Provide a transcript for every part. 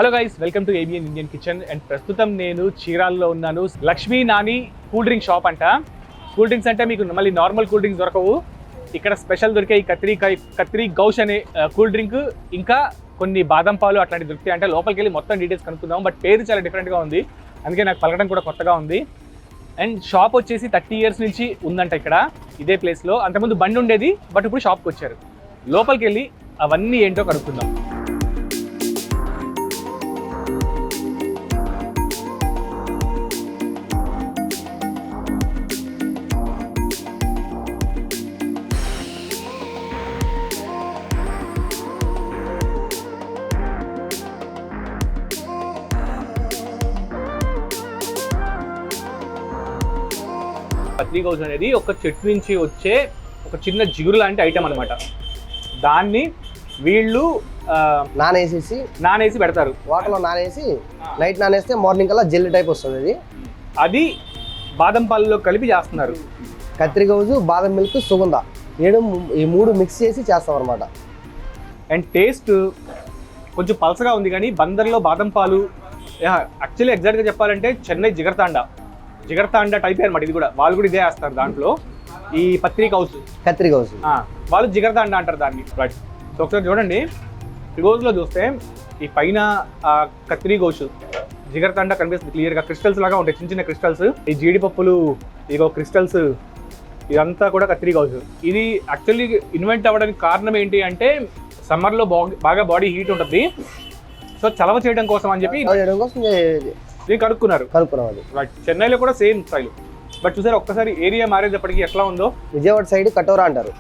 Hello guys, welcome to ABN Indian kitchen. And ప్రస్తుతం నేను చీరాల్లో ఉన్నాను. Lakshmi Nani cool drink shop అంట. కూల్ డ్రింక్స్ అంటే మీకు మళ్ళీ నార్మల్ కూల్ డ్రింక్స్ దొరకవు. ఇక్కడ స్పెషల్ దొరికే ఈ కత్రి గౌష్ అనే కూల్ డ్రింక్, ఇంకా కొన్ని బాదం పాలు అట్లాంటివి దొరుకుతాయి. అంటే లోపలికి వెళ్ళి మొత్తం డీటెయిల్స్ కనుక్కుందాం. బట్ పేరు చాలా డిఫరెంట్గా ఉంది, అందుకే నాకు పలకడం కూడా కొత్తగా ఉంది. అండ్ షాప్ వచ్చేసి 30 years నుంచి ఉందంట ఇక్కడ ఇదే ప్లేస్లో. అంతకుముందు బండి ఉండేది, బట్ ఇప్పుడు షాప్కి వచ్చారు. లోపలికి వెళ్ళి అవన్నీ ఏంటో కనుక్కుందాం. కత్రి గౌస్ అనేది ఒక చెట్టు నుంచి వచ్చే ఒక చిన్న జిగురు లాంటి ఐటమ్ అనమాట. దాన్ని వీళ్ళు నానేసి పెడతారు, వాటర్లో నానేసి నైట్ నానేస్తే మార్నింగ్ కల్లా జెల్ టైప్ వస్తుంది. అది బాదం పాలలో కలిపి చేస్తున్నారు. కత్రి గౌజు, బాదం మిల్క్, సుగంధ ఈ మూడు మిక్స్ చేసి చేస్తాం అనమాట. అండ్ టేస్ట్ కొంచెం పలసగా ఉంది, కానీ బందర్లో బాదం పాలు యాక్చువల్లీ ఎగ్జాక్ట్గా చెప్పాలంటే చెన్నై జిగర్తాండా టైప్ అనమాట. ఇది కూడా వాళ్ళు కూడా ఇదే వేస్తారు దాంట్లో. ఈ కత్రి గౌస్ వాళ్ళు జిగర్తాండా అంటారు దాన్ని. రైట్. సో ఒకసారి చూడండి, గౌస్లో చూస్తే ఈ పైన కత్రి గౌస్ జిగర్తాండా కనిపిస్తుంది క్లియర్గా. క్రిస్టల్స్ లాగా ఉంటాయి, చిన్న చిన్న క్రిస్టల్స్. ఈ జీడిపప్పులు ఇగో క్రిస్టల్స్, ఇదంతా కూడా కత్రి గౌస్. ఇది యాక్చువల్లీ ఇన్వెంట్ అవ్వడానికి కారణం ఏంటి అంటే, సమ్మర్లో బాగా బాడీ హీట్ ఉంటుంది, సో చలవ చేయడం కోసం అని చెప్పి దీన్ని కనుక్కున్నారు. రైట్. చెన్నైలో కూడా సేమ్ స్టైల్. బట్ చూసారు ఒక్కసారి ఏరియా మారేటప్పటికి ఎట్లా ఉందో. విజయవాడ సైడ్ కటోరా అంటారు.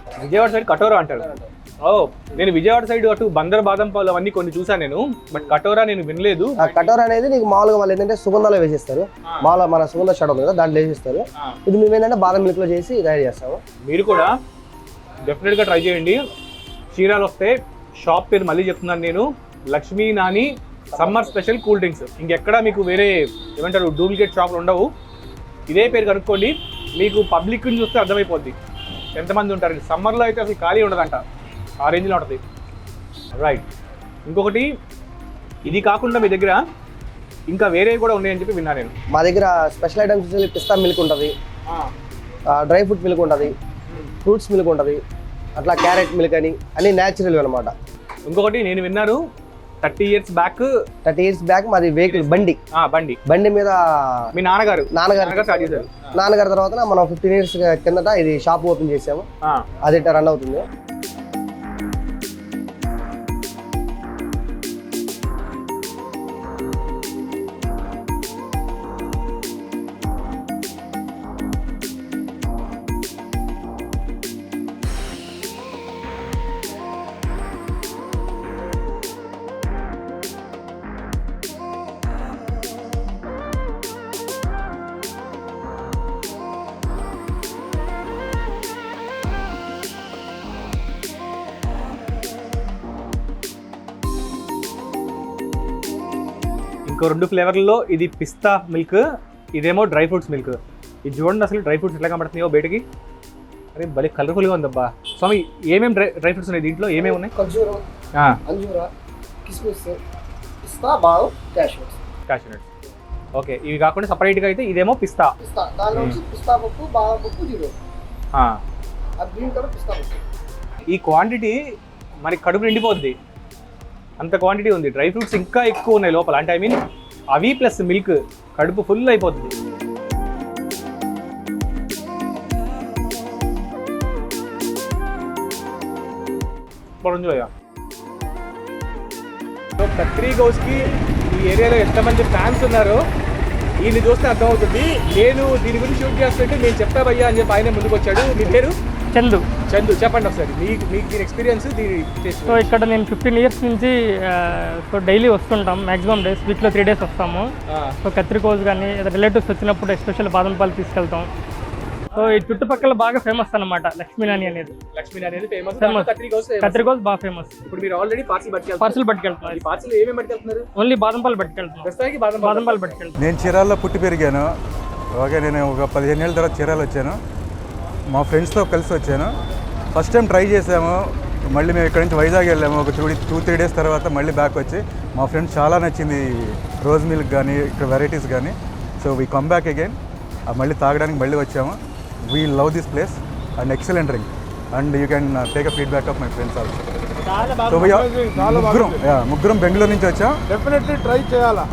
నేను విజయవాడ సైడ్ అటు బందర్ బాదం పాలు అవన్నీ కొన్ని చూసాను నేను, బట్ కటోరా నేను వినలేదు. కటోరా అనేది నీకు మామూలుగా వాళ్ళు ఏంటంటే సుగంధాలో వేసేస్తారు. మామూలుగా మన సుగంధ షాట్ ఉంది కదా, దాంట్లో వేసేస్తారు. ఇది మేము ఏంటంటే బాదం మిల్క్ లో చేసి తయారు చేస్తాము. మీరు కూడా డెఫినెట్గా ట్రై చేయండి. చీరాలు వస్తే షాప్ పేరు మళ్ళీ చెప్తున్నాను నేను, Lakshmi Nani summer special cool drinks. ఇంకెక్కడ మీకు వేరే ఏమంటారు డూప్లికేట్ షాపులు ఉండవు. ఇదే పేరు కనుక్కోండి, మీకు పబ్లిక్ చూస్తే అర్థమైపోద్ది ఎంతమంది ఉంటారు. సమ్మర్లో అయితే అసలు ఖాళీ ఉండదంట, ఆ రేంజ్లో ఉంటుంది. రైట్. ఇంకొకటి, ఇది కాకుండా మీ దగ్గర ఇంకా వేరేవి కూడా ఉన్నాయని చెప్పి విన్నా నేను. మా దగ్గర స్పెషల్ ఐటమ్స్ పిస్తా మిల్క్ ఉంటుంది, డ్రై ఫ్రూట్ మిల్క్ ఉంటుంది, ఫ్రూట్స్ మిల్క్ ఉంటుంది, అట్లా క్యారెట్ మిల్క్ అని అన్ని న్యాచురల్ అనమాట. ఇంకొకటి నేను విన్నాను, 30 years బ్యాక్ మాది వెహికల్ బండి మీద మీ నాన్నగారు స్టార్ట్ చేశారు. నాన్నగారి తర్వాత మనం 15 years కిందట ఇది షాప్ ఓపెన్ చేసాము. అది రన్ అవుతుంది. ఇంకో 2 ఫ్లేవర్లలో, ఇది పిస్తా మిల్క్, ఇదేమో డ్రై ఫ్రూట్స్ మిల్క్. ఇది చూడండి అసలు డ్రై ఫ్రూట్స్ ఎట్లా కనబడుతున్నాయో బయటకి. అరే భలే కలర్ఫుల్గా ఉందబ్బా. స్వామి, ఏమేమి డ్రై ఫ్రూట్స్ ఉన్నాయి దీంట్లో? ఏమేమి ఉన్నాయి? Cashew nuts. ఓకే. ఇవి కాకుండా సపరేట్గా అయితే ఇదేమో పిస్తా. ఈ క్వాంటిటీ మరి కడుపు నిండిపోద్ది, అంత క్వాంటిటీ ఉంది. డ్రై ఫ్రూట్స్ ఇంకా ఎక్కువ ఉన్నాయి లోపల, అంటే ఐ మీన్ అవి ప్లస్ మిల్క్ కడుపు ఫుల్ అయిపోతుంది. కత్రి గౌస్కి ఈ ఏరియాలో ఎంతమంది ఫ్యాన్స్ ఉన్నారో ఈయన చూస్తే అర్థమవుతుంది. నేను దీని గురించి షూట్ చేస్తుంటే నేను చెప్తా భయ్యా అని చెప్పి ఆయన ముందుకు వచ్చాడు. మీ పేరు? చందు. చెప్పండి ఒకసారి మీకు దీని ఎక్స్పీరియన్స్. సో ఇక్కడ నేను 15 years నుంచి సో డైలీ వస్తుంటాం, మాక్సిమం డేస్, వీక్లో 3 days వస్తాము. సో కత్రి గౌస్ కానీ రిలేటివ్స్ వచ్చినప్పుడు ఎస్పెషల్ బాదం పాలు తీసుకెళ్తాం. సో ఈ చుట్టుపక్కల బాగా ఫేమస్ అన్నమాట లక్ష్మీ నాని అనేది. ఫేమస్. కత్రి గౌస్ బాగా ఫేమస్. ఇప్పుడు మీరు ఆల్రెడీ పార్సల్ పట్టుకెళ్తున్నారు. పార్సల్ ఏమేమి పట్టుకెళ్తున్నారు? ఓన్లీ బాదం పాలు పట్టుకెళ్తున్నాం. బాదం పాలు పట్టుకెళ్తాం. నేను చీరాల్లో పుట్టి పెరిగాను. ఓకే, నేను ఒక 15 ఏళ్ళ తర్వాత చీరాలు వచ్చాను. మా ఫ్రెండ్స్తో కలిసి వచ్చాను. ఫస్ట్ టైం ట్రై చేసాము. మళ్ళీ మేము ఇక్కడ నుంచి వైజాగ్ వెళ్ళాము ఒక 2-3 డేస్ తర్వాత మళ్ళీ బ్యాక్ వచ్చి మా ఫ్రెండ్స్ చాలా నచ్చింది రోజ్ మిల్క్ కానీ ఇక్కడ వెరైటీస్ కానీ. So we come back again, మళ్ళీ తాగడానికి మళ్ళీ వచ్చాము. We love this place and excellent drink and you can take a feedback of my friends also. So ముగ్గురం బెంగళూరు నుంచి వచ్చాం. డెఫినెట్లీ ట్రై చేయాలా.